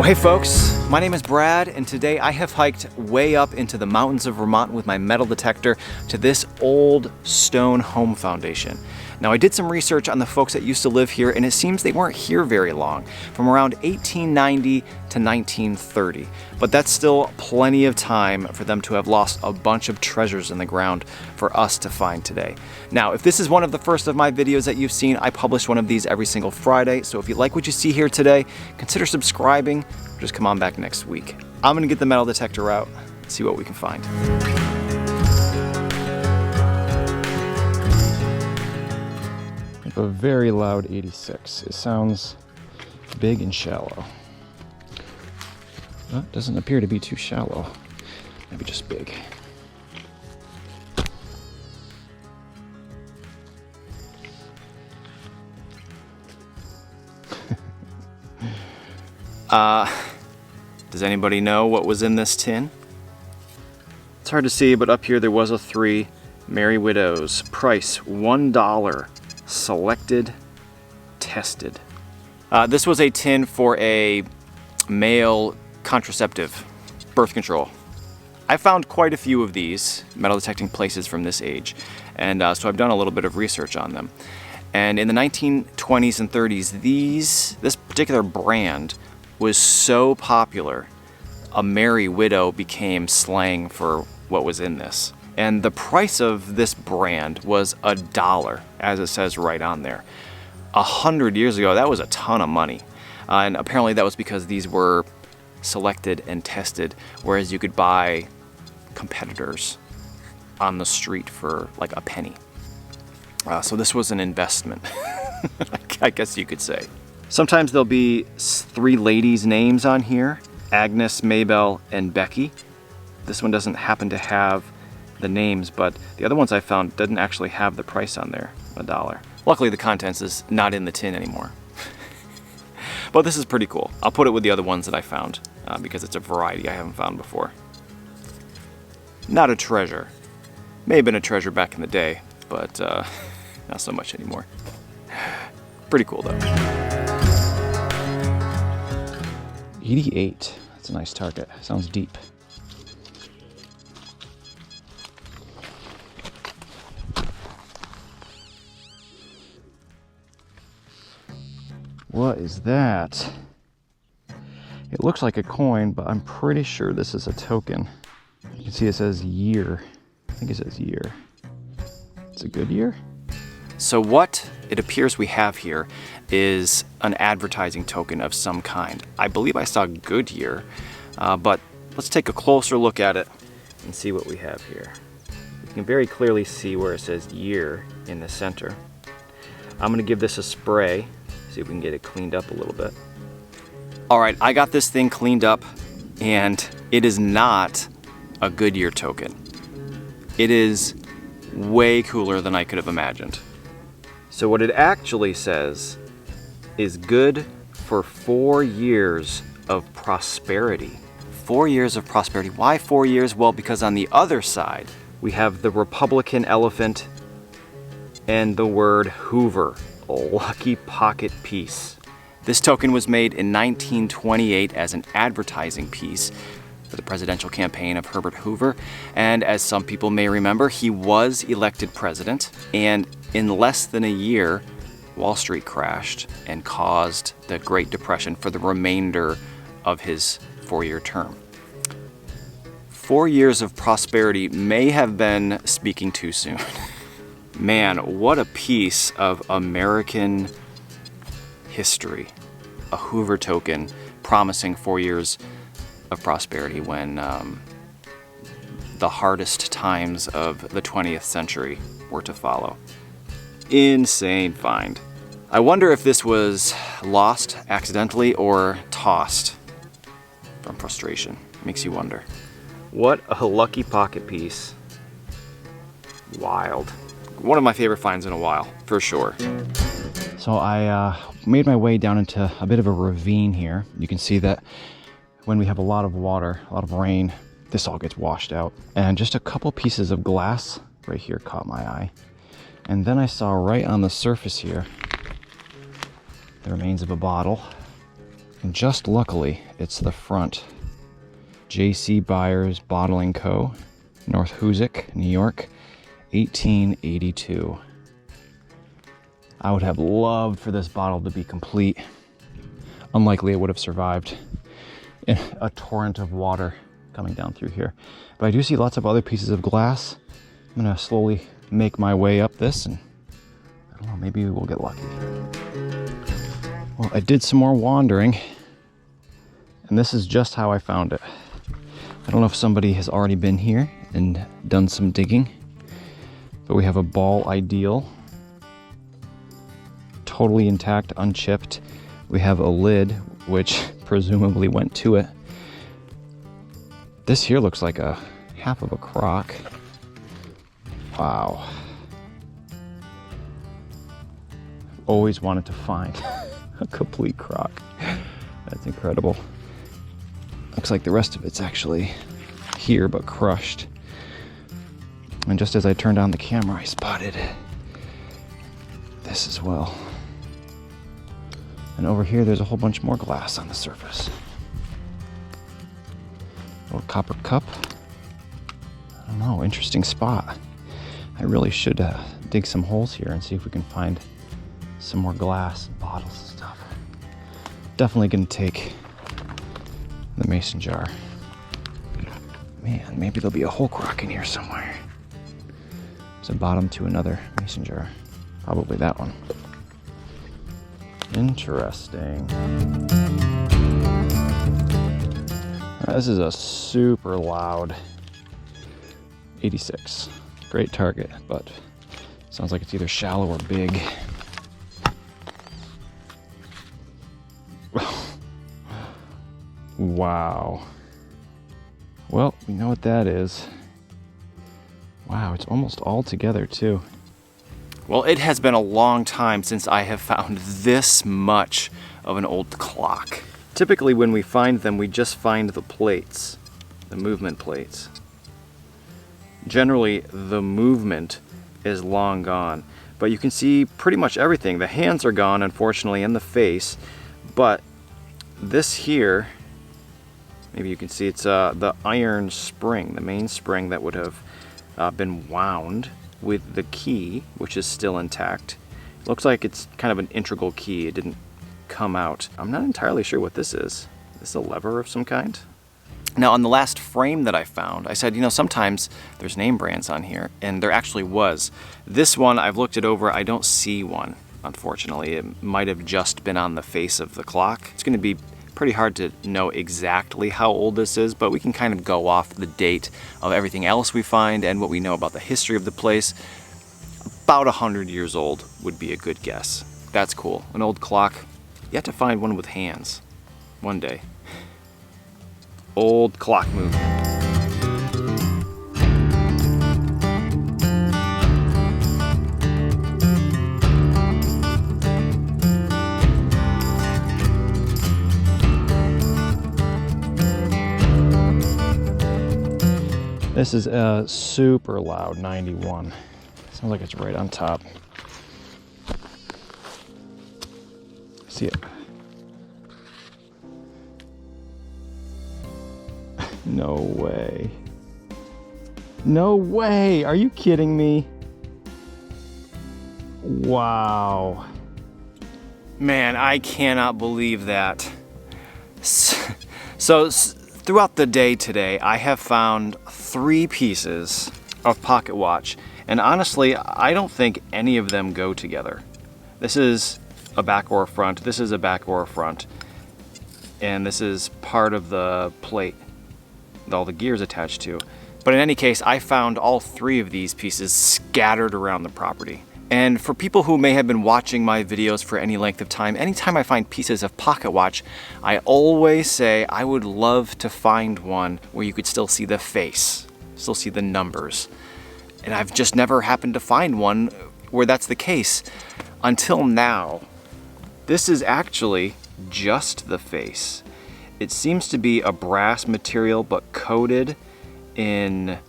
hey folks, my name is Brad, and today I have hiked way up into the mountains of Vermont with my metal detector to this old stone home foundation. Now, I did some research on the folks that used to live here, and it seems they weren't here very long, from around 1890 to 1930. But that's still plenty of time for them to have lost a bunch of treasures in the ground for us to find today. Now, if this is one of the first of my videos that you've seen, I publish one of these every single Friday, so if you like what you see here today, consider subscribing, or just come on back next week. I'm gonna get the metal detector out and see what we can find. A very loud 86. It sounds big and shallow. Well, it doesn't appear to be too shallow. Maybe just big. Does anybody know what was in this tin? It's hard to see, but up here there was a 3. Merry Widows. Price $1. Selected, tested. This was a tin for a male contraceptive, birth control. I found quite a few of these metal detecting places from this age, and so I've done a little bit of research on them. And in the 1920s and 30s, this particular brand was so popular, a Merry Widow became slang for what was in this. And the price of this brand was $1, as it says right on there. 100 years ago, that was a ton of money. And apparently that was because these were selected and tested, whereas you could buy competitors on the street for like a penny. So this was an investment, I guess you could say. Sometimes there'll be 3 ladies' names on here, Agnes, Maybelle, and Becky. This one doesn't happen to have the names, but the other ones I found didn't actually have the price on there, $1. Luckily the contents is not in the tin anymore. But this is pretty cool. I'll put it with the other ones that I found because it's a variety I haven't found before. Not a treasure. May have been a treasure back in the day, but not so much anymore. Pretty cool though. 88, that's a nice target. Sounds deep. What is that? It looks like a coin, but I'm pretty sure this is a token. You can see it says year. I think it says year. It's a good year? So what it appears we have here is an advertising token of some kind. I believe I saw Goodyear, but let's take a closer look at it and see what we have here. You can very clearly see where it says year in the center. I'm gonna give this a spray. See if we can get it cleaned up a little bit. All right, I got this thing cleaned up, and it is not a Goodyear token. It is way cooler than I could have imagined. So what it actually says is good for 4 years of prosperity. 4 years of prosperity. Why 4 years? Well, because on the other side, we have the Republican elephant and the word Hoover. A lucky pocket piece. This token was made in 1928 as an advertising piece for the presidential campaign of Herbert Hoover, and as some people may remember, he was elected president, and in less than a year, Wall Street crashed and caused the Great Depression for the remainder of his 4-year term. 4 years of prosperity may have been speaking too soon. Man, what a piece of American history. A Hoover token promising 4 years of prosperity when the hardest times of the 20th century were to follow. Insane find. I wonder if this was lost accidentally or tossed from frustration. Makes you wonder. What a lucky pocket piece. Wild. One of my favorite finds in a while, for sure. So I made my way down into a bit of a ravine here. You can see that when we have a lot of water, a lot of rain, this all gets washed out. And just a couple pieces of glass right here caught my eye. And then I saw right on the surface here the remains of a bottle. And just luckily, it's the front. J.C. Byers Bottling Co., North Hoosick, New York, 1882. I would have loved for this bottle to be complete. Unlikely it would have survived in a torrent of water coming down through here. But I do see lots of other pieces of glass. I'm gonna slowly make my way up this, and I don't know, maybe we'll get lucky. Well, I did some more wandering, and this is just how I found it. I don't know if somebody has already been here and done some digging, but we have a Ball Ideal, totally intact, unchipped. We have a lid, which presumably went to it. This here looks like a half of a crock. Wow. Always wanted to find a complete crock. That's incredible. Looks like the rest of it's actually here, but crushed. And just as I turned on the camera, I spotted this as well. And over here, there's a whole bunch more glass on the surface. Little copper cup. I don't know, interesting spot. I really should dig some holes here and see if we can find some more glass and bottles and stuff. Definitely gonna take the mason jar. Man, maybe there'll be a whole crock in here somewhere. It's a bottom to another mason jar. Probably that one. Interesting. This is a super loud 86. Great target, but sounds like it's either shallow or big. Wow. Well, we know what that is. Wow, it's almost all together too. Well, it has been a long time since I have found this much of an old clock. Typically when we find them, we just find the plates, the movement plates. Generally, the movement is long gone, but you can see pretty much everything. The hands are gone, unfortunately, and the face, but this here, maybe you can see it's the iron spring, the main spring that would have been wound with the key, which is still intact. Looks like it's kind of an integral key. It didn't come out. I'm not entirely sure what this is. Is this a lever of some kind? Now, on the last frame that I found, I said, you know, sometimes there's name brands on here, and there actually was. This one, I've looked it over, I don't see one, unfortunately. It might have just been on the face of the clock. It's gonna be pretty hard to know exactly how old this is, but we can kind of go off the date of everything else we find and what we know about the history of the place. About 100 years old would be a good guess. That's cool. An old clock. You have to find one with hands one day. Old clock movement. This is a super loud 91. Sounds like it's right on top. See it. No way. No way! Are you kidding me? Wow. Man, I cannot believe that. So throughout the day today, I have found 3 pieces of pocket watch, and honestly, I don't think any of them go together. This is a back or a front, this is a back or a front, and this is part of the plate with all the gears attached to. But in any case, I found all 3 of these pieces scattered around the property. And for people who may have been watching my videos for any length of time, anytime I find pieces of pocket watch, I always say I would love to find one where you could still see the face, still see the numbers. And I've just never happened to find one where that's the case until now. This is actually just the face. It seems to be a brass material, but coated in,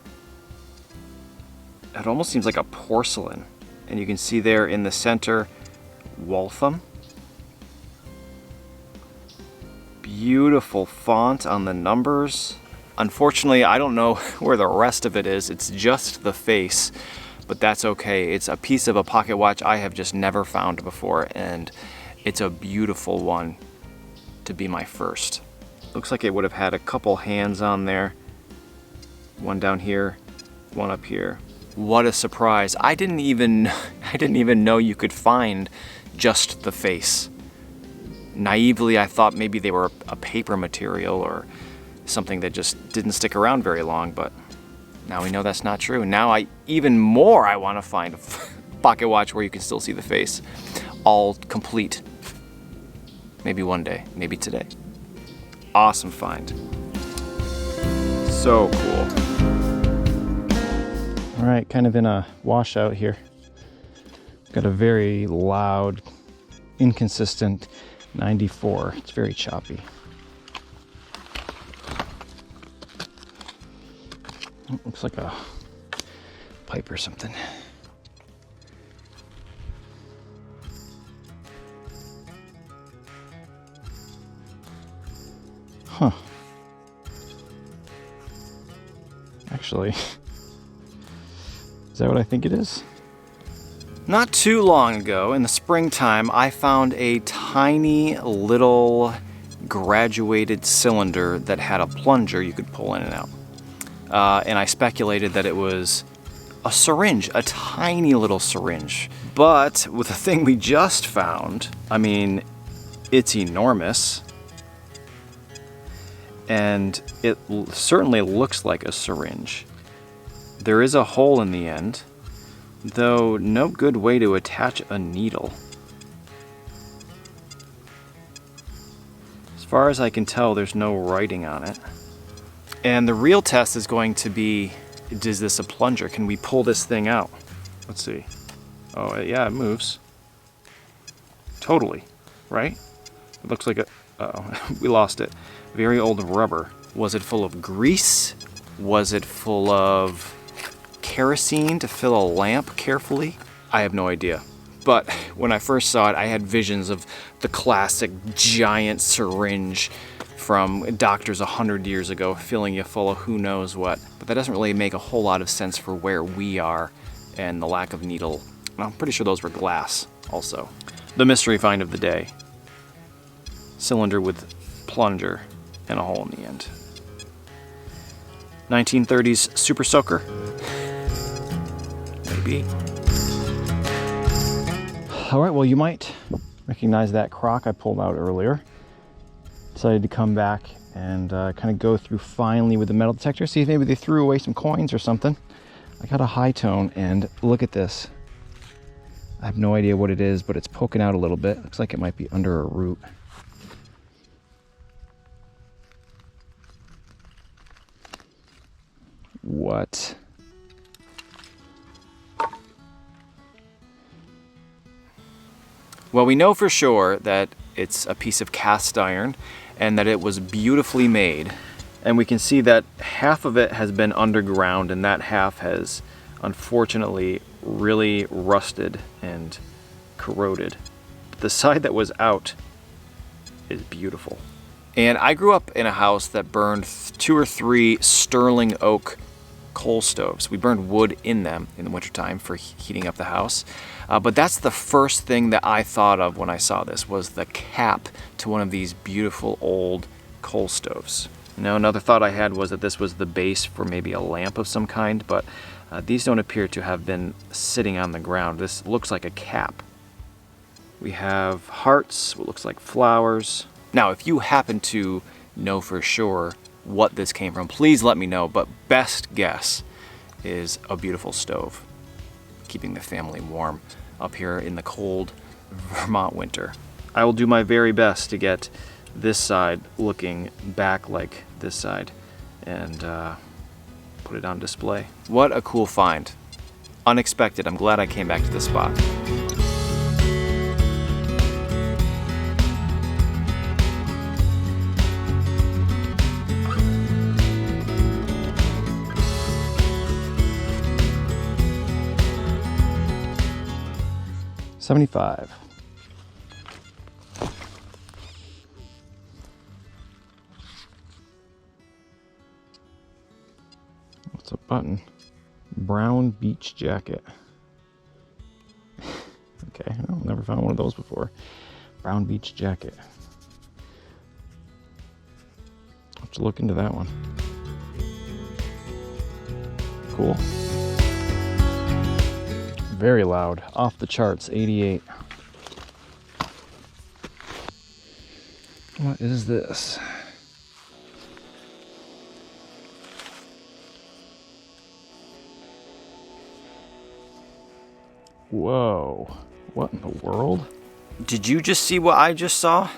it almost seems like a porcelain. And you can see there in the center, Waltham. Beautiful font on the numbers. Unfortunately, I don't know where the rest of it is. It's just the face, but that's okay. It's a piece of a pocket watch I have just never found before, and it's a beautiful one to be my first. Looks like it would have had a couple hands on there. One down here, one up here. What a surprise. I didn't even know you could find just the face. Naively, I thought maybe they were a paper material or something that just didn't stick around very long, but now we know that's not true. Now I want to find a pocket watch where you can still see the face, all complete. Maybe one day, maybe today. Awesome find. So cool. All right, kind of in a washout here. Got a very loud, inconsistent 94. It's very choppy. It looks like a pipe or something. Huh. Actually, is that what I think it is? Not too long ago, in the springtime, I found a tiny little graduated cylinder that had a plunger you could pull in and out. And I speculated that it was a syringe, a tiny little syringe. But with the thing we just found, I mean, it's enormous. And it certainly looks like a syringe. There is a hole in the end, though no good way to attach a needle. As far as I can tell, there's no writing on it. And the real test is going to be, is this a plunger? Can we pull this thing out? Let's see. Oh, yeah, it moves. Totally, right? It looks like we lost it. Very old rubber. Was it full of grease? Was it full of kerosene to fill a lamp carefully? I have no idea. But when I first saw it, I had visions of the classic giant syringe from doctors 100 years ago, filling you full of who knows what. But that doesn't really make a whole lot of sense for where we are and the lack of needle. I'm pretty sure those were glass also. The mystery find of the day. Cylinder with plunger and a hole in the end. 1930s Super Soaker? Maybe. All right, well, you might recognize that crock I pulled out earlier. Decided to come back and kind of go through finally with the metal detector, see if maybe they threw away some coins or something. I got a high tone, and look at this. I have no idea what it is, but it's poking out a little bit. Looks like it might be under a root. What? Well, we know for sure that it's a piece of cast iron and that it was beautifully made. And we can see that half of it has been underground and that half has unfortunately really rusted and corroded. But the side that was out is beautiful. And I grew up in a house that burned 2 or 3 sterling oak coal stoves. We burned wood in them in the wintertime for heating up the house. But that's the first thing that I thought of when I saw this, was the cap to one of these beautiful old coal stoves. Now, another thought I had was that this was the base for maybe a lamp of some kind, but these don't appear to have been sitting on the ground. This looks like a cap. We have hearts, what looks like flowers. Now, if you happen to know for sure what this came from, please let me know, but best guess is a beautiful stove, keeping the family warm up here in the cold Vermont winter. I will do my very best to get this side looking back like this side and put it on display. What a cool find. Unexpected. I'm glad I came back to this spot. $75. It's a button. Brown beach jacket. Okay, well, never found one of those before. Brown beach jacket. I'll have to look into that one. Cool. Very loud. Off the charts, 88. What is this? Whoa. What in the world? Did you just see what I just saw?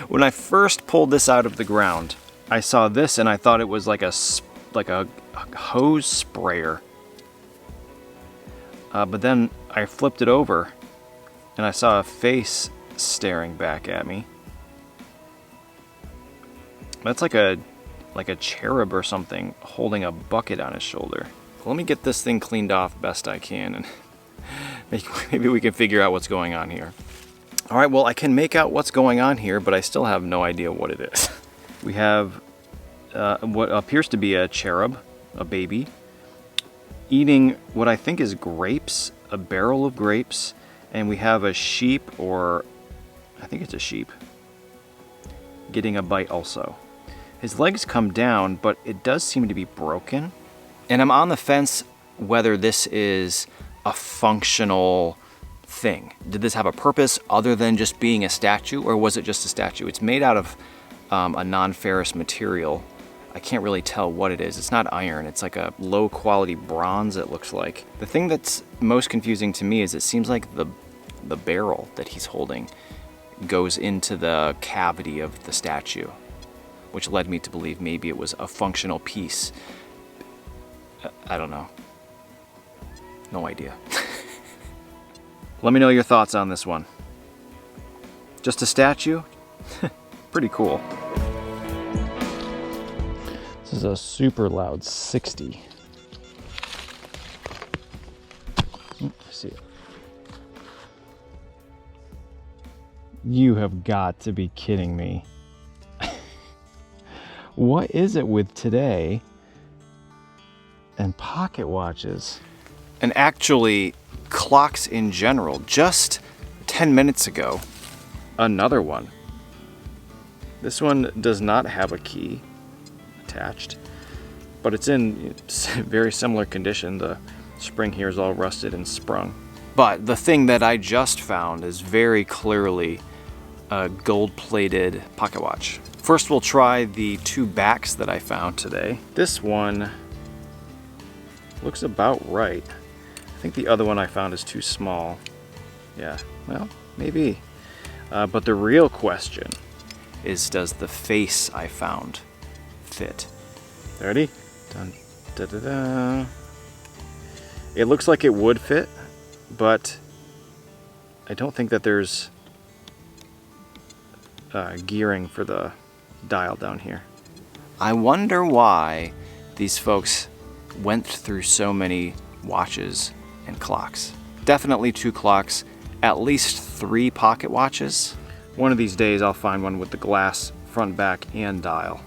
When I first pulled this out of the ground, I saw this and I thought it was like a hose sprayer. But then I flipped it over and I saw a face staring back at me. That's like a cherub or something holding a bucket on his shoulder. Let me get this thing cleaned off best I can and maybe we can figure out what's going on here. All right, well, I can make out what's going on here, but I still have no idea what it is. We have what appears to be a cherub, a baby, eating what I think is grapes, a barrel of grapes, and we have a sheep, or I think it's a sheep, getting a bite also. His legs come down, but it does seem to be broken. And I'm on the fence whether this is a functional thing. Did this have a purpose other than just being a statue, or was it just a statue? It's made out of a non-ferrous material. I can't really tell what it is. It's not iron. It's like a low quality bronze, it looks like. The thing that's most confusing to me is it seems like the barrel that he's holding goes into the cavity of the statue, which led me to believe maybe it was a functional piece. I don't know. No idea. Let me know your thoughts on this one. Just a statue? Pretty cool. This is a super loud 60. I see it. You have got to be kidding me. What is it with today and pocket watches? And actually, clocks in general. Just 10 minutes ago, another one. This one does not have a key attached, but it's in very similar condition. The spring here is all rusted and sprung. But the thing that I just found is very clearly a gold-plated pocket watch. First, we'll try the two backs that I found today. This one looks about right. I think the other one I found is too small. Yeah, well, maybe. But the real question is, does the face I found fit? Ready? Dun, da, da, da. It looks like it would fit, but I don't think that there's gearing for the dial down here. I wonder why these folks went through so many watches and clocks. Definitely 2 clocks, at least 3 pocket watches. One of these days I'll find one with the glass, front, back, and dial.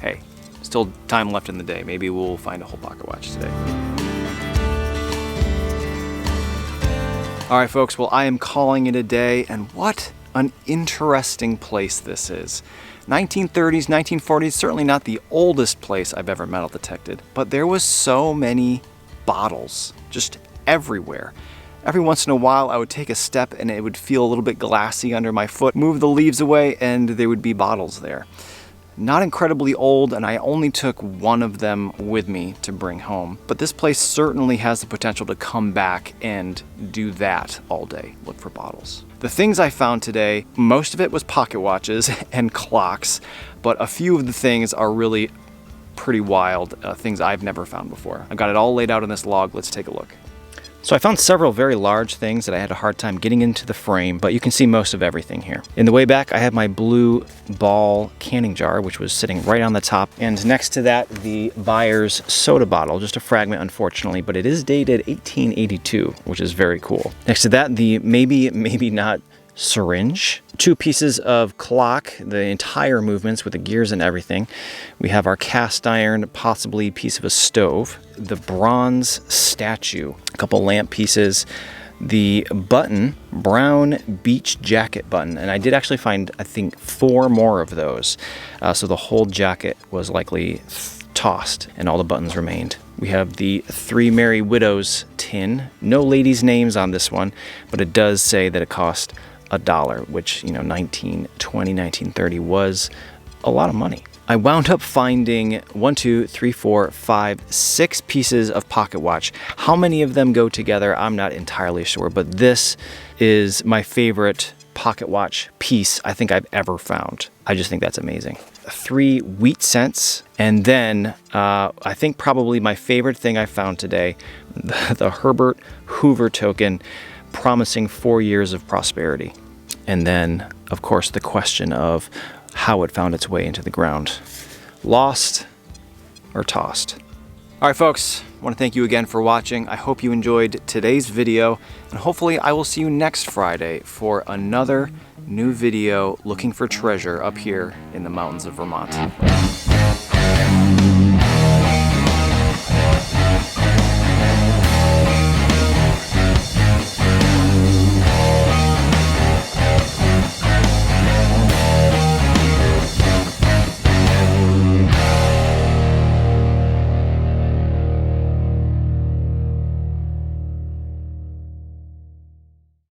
Hey, still time left in the day. Maybe we'll find a whole pocket watch today. All right, folks, well, I am calling it a day, and what an interesting place this is. 1930s, 1940s, certainly not the oldest place I've ever metal detected, but there was so many bottles just everywhere. Every once in a while I would take a step and it would feel a little bit glassy under my foot, move the leaves away, and there would be bottles there. Not incredibly old, and I only took one of them with me to bring home. But this place certainly has the potential to come back and do that all day, look for bottles. The things I found today, most of it was pocket watches and clocks, but a few of the things are really pretty wild, things I've never found before. I've got it all laid out in this log. Let's take a look. So I found several very large things that I had a hard time getting into the frame, but you can see most of everything here. In the way back, I have my blue ball canning jar, which was sitting right on the top. And next to that, the Byers soda bottle, just a fragment, unfortunately, but it is dated 1882, which is very cool. Next to that, the maybe not syringe, 2 pieces of clock, the entire movements with the gears and everything. We have our cast iron, possibly piece of a stove, the bronze statue, a couple lamp pieces, the button, brown beach jacket button, and I did actually find, I think, 4 more of those. So the whole jacket was likely tossed and all the buttons remained. We have the 3 Merry Widows tin. No ladies' names on this one, but it does say that it cost $1, which, you know, 1920, 1930 was a lot of money. I wound up finding 1, 2, 3, 4, 5, 6 pieces of pocket watch. How many of them go together, I'm not entirely sure, but this is my favorite pocket watch piece I think I've ever found. I just think that's amazing. 3 wheat cents, and then I think probably my favorite thing I found today, the Herbert Hoover token, promising 4 years of prosperity. And then, of course, the question of how it found its way into the ground. Lost or tossed? All right, folks, I want to thank you again for watching. I hope you enjoyed today's video, and hopefully I will see you next Friday for another new video looking for treasure up here in the mountains of Vermont.